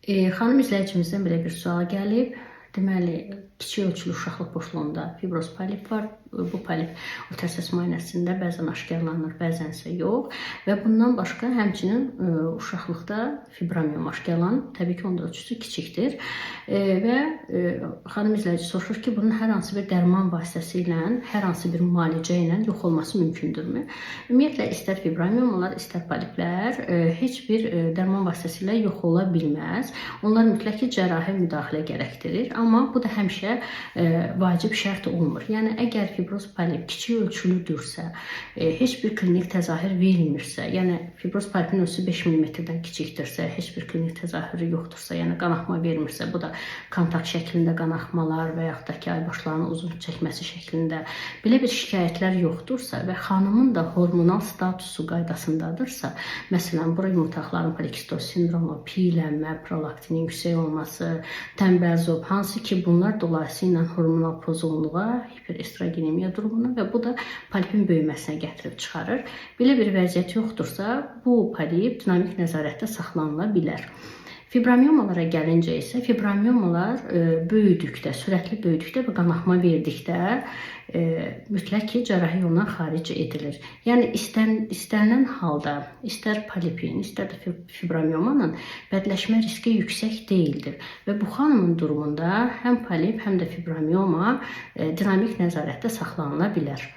Xanım izləyicimizdən belə bir sual gəlib. Deməli, kiçik ölçülü uşaqlıq boşluğunda fibroz polip var. Bu polip ultrasəs müayinəsində bəzən aşkarlanır, bəzənsə yox. Və bundan başqa həmçinin uşaqlıqda fibromiom aşkarlanıb. Təbii ki, onun ölçüsü kiçikdir. Və xanım izləyici soruşur ki, bunun hər hansı bir dərman vasitəsilə, hər hansı bir müalicə ilə yox olması mümkündürmü? Ümumiyyətlə, istər fibromiomalar, istər poliplər heç bir dərman vasitəsilə yox ola bilməz. Onlar mütləq ki, cərrahi müdaxilə gərəkdirir. Amma bu da həmişə vacib şərt olmur. Yəni, əgər fibroz polip kiçik ölçülüdürsə, heç bir klinik təzahür vermirsə, yəni fibroz polipin ölçüsü 5 mm-dən kiçikdirsə, heç bir klinik təzahürü yoxdursa, yəni qanaxma vermirsə, bu da kontakt şəklində qanaxmalar və yaxud da ki, aybaşlarının uzun çəkməsi şəklində belə bir şikayətlər yoxdursa və xanımın da hormonal statusu qaydasındadırsa, məsələn, bura yumurtaqların polikistoz sindromu, piylənmə, prolaktinin yüksək olması, tənbəzob, hansı ki, bunlar dolayısıyla hormonal pozğunluğa, hiperestrogenemiya durumuna və bu da polipin böyüməsinə gətirib çıxarır. Belə bir vəziyyət yoxdursa, bu polip dinamik nəzarətdə saxlanıla bilər. Fibromiomalara gəlincə isə, fibromiomalar böyüdükdə, sürətli böyüdükdə və qanaxma verdikdə mütləq ki, cərrahi yoldan xaric edilir. Yəni, istənilən halda, istər polipin, istər də fibromiomanın bədləşmə riski yüksək deyildir. Və bu xanımın durumunda həm polip, həm də fibromioma dinamik nəzarətdə saxlanıla bilər.